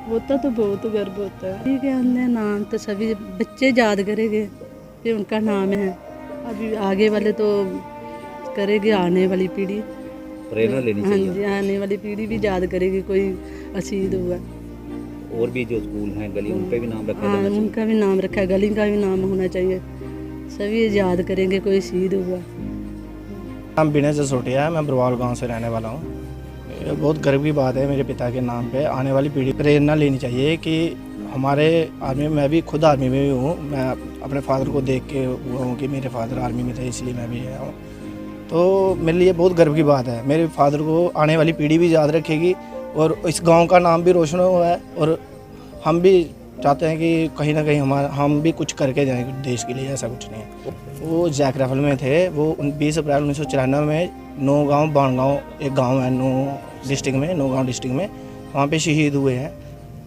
होता तो बहुत गर्व होता है। ठीक है, हमने नाम तो सभी बच्चे याद करेंगे कि उनका नाम है। अभी आगे वाले तो करेंगे, आने वाली पीढ़ी प्रेरणा लेनी हाँ चाहिए। जी, आने वाली पीढ़ी भी याद करेगी कोई शहीद हुआ। और भी जो स्कूल हैं, गली, उन पे भी नाम रखा हाँ, जाना चाहिए। उनका भी नाम रखा है, गली का भी नाम होना चाहिए। सभी याद करेंगे कोई शहीद हुआ। नाम विनय जसोटिया है, मैं बरवाल गांव से रहने वाला हूँ। ये बहुत गर्व की बात है मेरे पिता के नाम पे। आने वाली पीढ़ी प्रेरणा लेनी चाहिए कि हमारे आर्मी में, मैं भी खुद आर्मी में भी हूँ। मैं अपने फादर को देख के हुआ हूँ कि मेरे फादर आर्मी में थे, इसलिए मैं भी आया हूँ। तो मेरे लिए बहुत गर्व की बात है। मेरे फादर को आने वाली पीढ़ी भी याद रखेगी और इस गाँव का नाम भी रोशन हुआ है। और हम भी चाहते हैं कि कहीं ना कहीं हम भी कुछ करके जाएँ देश के लिए। ऐसा कुछ नहीं है। वो जैक राइफल में थे। वो 20 अप्रैल 1994 में नौगांव बाणगांव, एक गांव है नौगांव डिस्ट्रिक्ट में, वहाँ पे शहीद हुए हैं।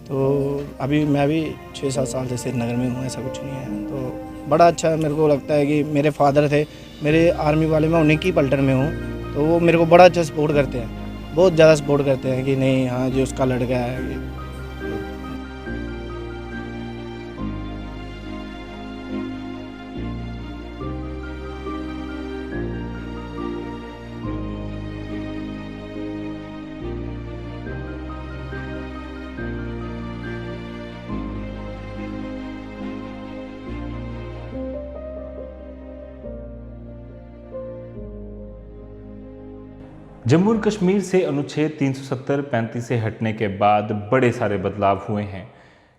तो अभी मैं भी 6-7 साल से श्रीनगर में हूँ। ऐसा कुछ नहीं है। तो बड़ा अच्छा मेरे को लगता है कि मेरे फादर थे, मेरे आर्मी वाले, मैं उन्हीं की पलटन में हूँ। तो वो मेरे को बड़ा अच्छा सपोर्ट करते हैं, बहुत ज़्यादा सपोर्ट करते हैं कि नहीं, हाँ जो उसका लड़का है। जम्मू और कश्मीर से अनुच्छेद 370-35 से हटने के बाद बड़े सारे बदलाव हुए हैं।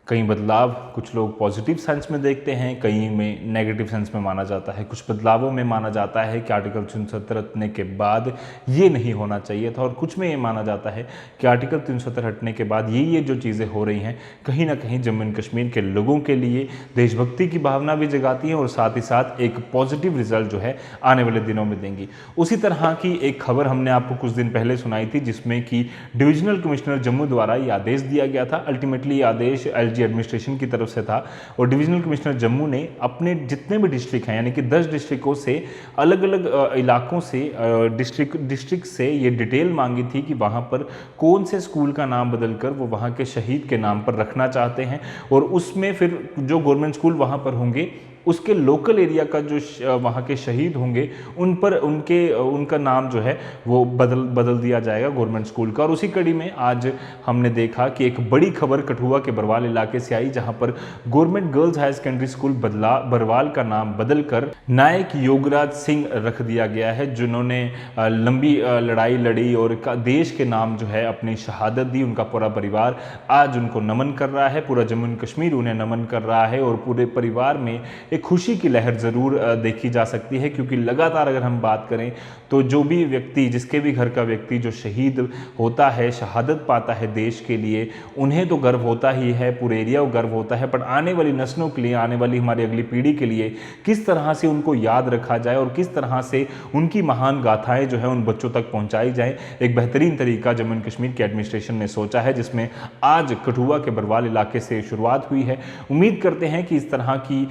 कई बदलाव कुछ लोग पॉजिटिव सेंस में देखते हैं, कई में नेगेटिव सेंस में माना जाता है। कुछ बदलावों में माना जाता है कि आर्टिकल 370 हटने के बाद ये नहीं होना चाहिए था, और कुछ में ये माना जाता है कि आर्टिकल 370 हटने के बाद ये जो चीज़ें हो रही हैं कहीं ना कहीं जम्मू एंड कश्मीर के लोगों के लिए देशभक्ति की भावना भी जगाती हैं और साथ ही साथ एक पॉजिटिव रिजल्ट जो है आने वाले दिनों में देंगी। उसी तरह की एक खबर हमने आपको कुछ दिन पहले सुनाई थी, जिसमें कि डिविजनल कमिश्नर जम्मू द्वारा ये आदेश दिया गया था। अल्टीमेटली ये आदेश LG एडमिनिस्ट्रेशन की तरफ से था और डिविजनल कमिश्नर जम्मू ने अपने जितने भी डिस्ट्रिक्ट हैं, यानी कि 10 डिस्ट्रिक्टों से, अलग अलग इलाकों से, डिस्ट्रिक्ट से ये डिटेल मांगी थी कि वहाँ पर कौन से स्कूल का नाम बदलकर वो वहाँ के शहीद के नाम पर रखना चाहते हैं, और उसमें फिर जो गवर्नमेंट स्कूल वहाँ पर होंगे उसके लोकल एरिया का जो वहाँ के शहीद होंगे उन पर उनका नाम जो है वो बदल दिया जाएगा गवर्नमेंट स्कूल का। और उसी कड़ी में आज हमने देखा कि एक बड़ी खबर कठुआ के बरवाल इलाके से आई, जहाँ पर government girls high secondary school Barwal का नाम बदलकर नायक योगराज सिंह रख दिया गया है, जिन्होंने लंबी लड़ाई लड़ी और देश के नाम जो है अपनी शहादत दी। उनका पूरा परिवार आज उनको नमन कर रहा है, पूरा जम्मू एंड कश्मीर उन्हें नमन कर रहा है और पूरे परिवार में एक खुशी की लहर ज़रूर देखी जा सकती है। क्योंकि लगातार अगर हम बात करें तो जो भी व्यक्ति, जिसके भी घर का व्यक्ति जो शहीद होता है, शहादत पाता है देश के लिए, उन्हें तो गर्व होता ही है, पूरे एरिया को गर्व होता है, पर आने वाली नस्लों के लिए, आने वाली हमारी अगली पीढ़ी के लिए किस तरह से उनको याद रखा जाए और किस तरह से उनकी महान गाथाएं जो है उन बच्चों तक पहुंचाई जाए, एक बेहतरीन तरीका जम्मू एंड कश्मीर के एडमिनिस्ट्रेशन ने सोचा है, जिसमें आज कठुआ के बरवाल इलाके से शुरुआत हुई है। उम्मीद करते हैं कि इस तरह की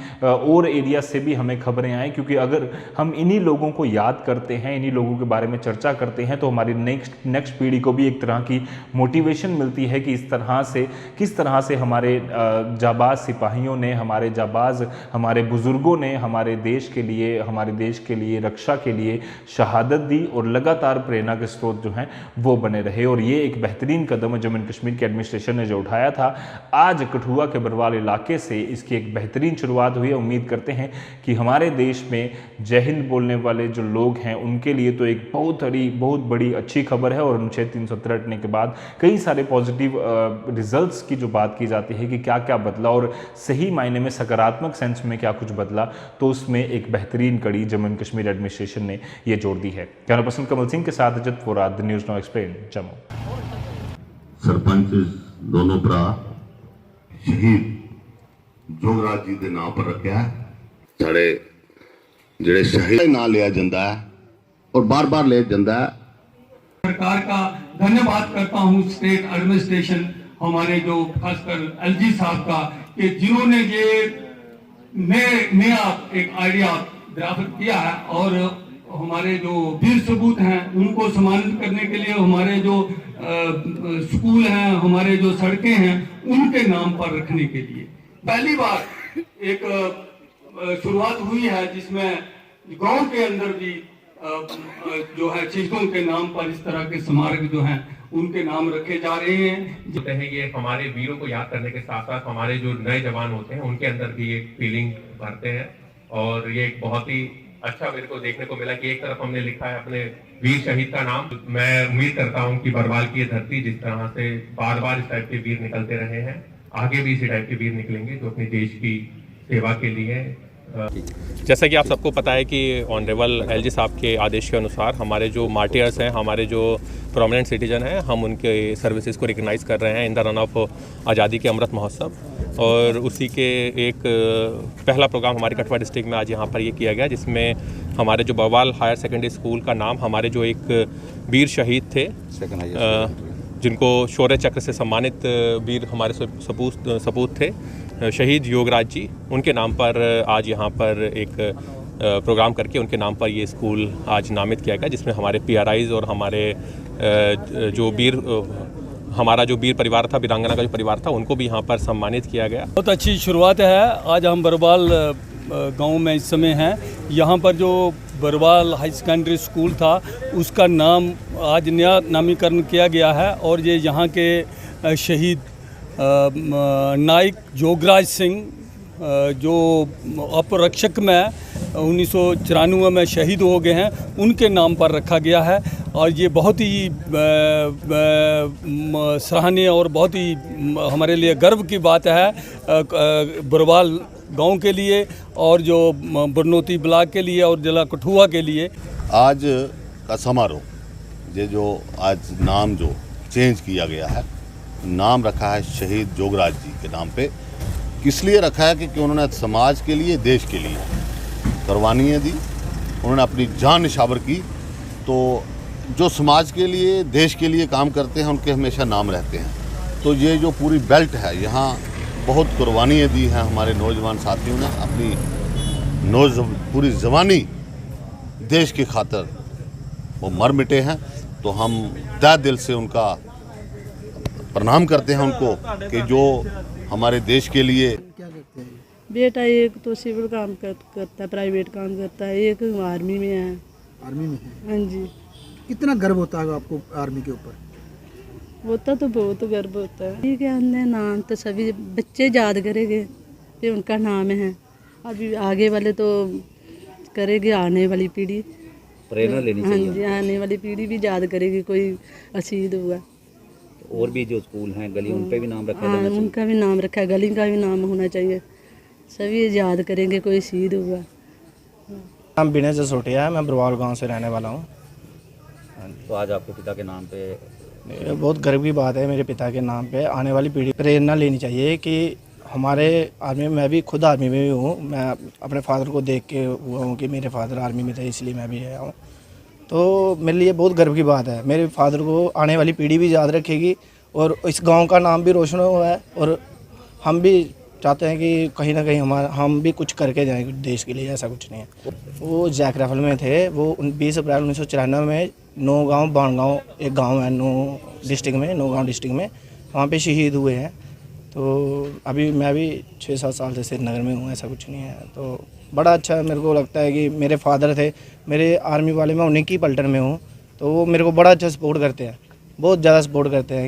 और एरिया से भी हमें खबरें आएँ, क्योंकि अगर हम इन्हीं लोगों को याद करते हैं, इन्हीं लोगों के बारे में चर्चा करते हैं, तो हमारी नेक्स्ट पीढ़ी को भी एक तरह की मोटिवेशन मिलती है कि इस तरह से, किस तरह से हमारे जाबाज सिपाहियों ने, हमारे बुजुर्गों ने हमारे देश के लिए रक्षा के लिए शहादत दी और लगातार प्रेरणा के स्रोत जो हैं वो बने रहे। और ये एक बेहतरीन कदम है जम्मू एंड कश्मीर के एडमिनिस्ट्रेशन ने जो उठाया था। आज कठुआ के बरवाल इलाके से इसकी एक बेहतरीन शुरुआत हुई है। उम्मीद करते हैं कि हमारे देश में जय हिंद बोलने वाले जो लोग हैं उनके लिए तो एक बहुत बड़ी अच्छी खबर है। और अनुच्छेद 370 हटने के बाद कई सारे पॉजिटिव रिजल्ट्स की जो बात की जाती है कि क्या क्या बदला और सही मायने में सकारात्मक सेंस में क्या कुछ बदला, तो उसमें एक बेहतरीन कड़ी जम्मू एंड कश्मीर एडमिनिस्ट्रेशन ने ये जोड़ दी है। कैमरा पर्सन कमल सिंह के साथ अजत फोराद, news now explain, Jammu. Sarpanch दोनों भरा शहीद जोगराज जी के नाम पर रखा है। साढ़े जेड़े शहीद ना लिया जाता है और बार बार लिया जाता है। सरकार का धन्यवाद करता हूँ, स्टेट एडमिनिस्ट्रेशन, हमारे जो खासकर LG साहब का, कि जिन्होंने ये नया एक आइडिया ड्राफ्ट किया है और हमारे जो वीर सपूत हैं उनको सम्मानित करने के लिए, हमारे जो स्कूल हैं, हमारे जो सड़कें हैं, उनके नाम पर रखने के लिए पहली बार एक शुरुआत हुई है, जिसमें गांव के अंदर भी जो है शहीदों के नाम पर इस तरह के स्मारक जो हैं उनके नाम रखे जा रहे हैं। होते हैं ये हमारे वीरों को याद करने के साथ साथ हमारे जो नए जवान होते हैं उनके अंदर भी एक फीलिंग भरते हैं, और ये एक बहुत ही अच्छा मेरे को देखने को मिला कि एक तरफ हमने लिखा है अपने वीर शहीद का नाम। मैं उम्मीद करता हूं कि बरवाल की ये धरती जिस तरह से बार बार इस टाइप के वीर निकलते रहे हैं, आगे भी इसी टाइप के वीर निकलेंगे जो अपने देश की सेवा के लिए। जैसा कि आप सबको पता है कि ऑनरेबल एलजी साहब के आदेश के अनुसार हमारे जो मार्टियर्स हैं, हमारे जो प्रोमिनेंट सिटीजन हैं, हम उनके सर्विसेज को रिकग्नाइज़ कर रहे हैं इन द रन ऑफ आज़ादी के अमृत महोत्सव। और उसी के एक पहला प्रोग्राम हमारे कठुआ डिस्ट्रिक्ट में आज यहाँ पर ये किया गया, जिसमें हमारे जो बवाल हायर सेकेंडरी स्कूल का नाम हमारे जो एक वीर शहीद थे, जिनको शौर्य चक्र से सम्मानित वीर हमारे सपूत थे, शहीद योगराज जी, उनके नाम पर आज यहाँ पर एक प्रोग्राम करके उनके नाम पर ये स्कूल आज नामित किया गया, जिसमें हमारे PRIs और हमारे हमारा जो वीर परिवार था, वीरांगना का जो परिवार था, उनको भी यहाँ पर सम्मानित किया गया। बहुत अच्छी शुरुआत है। आज हम बरवाल गांव में इस समय हैं। यहाँ पर जो बरवाल हाई सेकेंडरी स्कूल था उसका नाम आज नया नामीकरण किया गया है, और ये यहाँ के शहीद नायक जोगराज सिंह जो अपरक्षक में 1994 में शहीद हो गए हैं, उनके नाम पर रखा गया है। और ये बहुत ही सराहनीय और बहुत ही हमारे लिए गर्व की बात है बरवाल गांव के लिए, और जो बरनौती ब्लॉक के लिए और जिला कठुआ के लिए। आज का समारोह, ये जो आज नाम जो चेंज किया गया है, नाम रखा है शहीद जोगराज जी के नाम पे। किस लिए रखा है? क्योंकि उन्होंने समाज के लिए, देश के लिए कुर्बानियाँ दी, उन्होंने अपनी जान निछावर की। तो जो समाज के लिए, देश के लिए काम करते हैं, उनके हमेशा नाम रहते हैं। तो ये जो पूरी बेल्ट है, यहाँ बहुत कुर्बानियाँ दी हैं हमारे नौजवान साथियों ने, अपनी पूरी जवानी देश की खातिर वो मर मिटे हैं। तो हम तहे दिल से उनका प्रणाम करते हैं उनको, कि जो हमारे देश के लिए। बेटा एक तो सिविल काम करता है, प्राइवेट काम करता है, एक आर्मी में है। आर्मी में है? हाँ जी। कितना गर्व होता है आपको आर्मी के ऊपर? होता तो बहुत गर्व होता है। ठीक है, हमने नाम तो सभी बच्चे याद करेंगे कि उनका नाम है। अभी आगे वाले तो करेंगे, आने वाली पीढ़ी प्रेरणा लेनी चाहिए। हाँ जी, आने वाली पीढ़ी भी याद करेगी कोई शहीद हुआ। और भी जो स्कूल हैं, गली, उन पे भी नाम रखा हाँ, जाना चाहिए। उनका भी नाम रखा है, गली का भी नाम होना चाहिए। सभी याद करेंगे कोई शहीद हुआ। नाम विनय जसोटिया है, मैं बरवाल गांव से रहने वाला हूँ। तो आज आपके पिता के नाम पे ये बहुत गर्व की बात है, मेरे पिता के नाम पे आने वाली पीढ़ी प्रेरणा लेनी चाहिए कि हमारे आर्मी में, मैं भी खुद आर्मी में भी हूँ। मैं अपने फादर को देख के हुआ हूँ कि मेरे फादर आर्मी में थे, इसलिए मैं भी आया हूँ। तो मेरे लिए बहुत गर्व की बात है। मेरे फादर को आने वाली पीढ़ी भी याद रखेगी, और इस गांव का नाम भी रोशन हुआ है। और हम भी चाहते हैं कि कहीं ना कहीं हम भी कुछ करके जाएं देश के लिए। ऐसा कुछ नहीं है। वो जैक राइफल में थे। वो 20 अप्रैल 1994 में नौगांव बाणगांव, एक गांव है नौगांव डिस्ट्रिक्ट में, वहाँ पे शहीद हुए हैं। तो अभी मैं भी 6-7 साल से श्रीनगर में हूँ। ऐसा कुछ नहीं है। तो बड़ा अच्छा मेरे को लगता है कि मेरे फादर थे, मेरे आर्मी वाले, मैं उन्हीं की पलटन में हूँ, तो वो मेरे को बड़ा अच्छा सपोर्ट करते हैं, बहुत ज़्यादा सपोर्ट करते हैं कि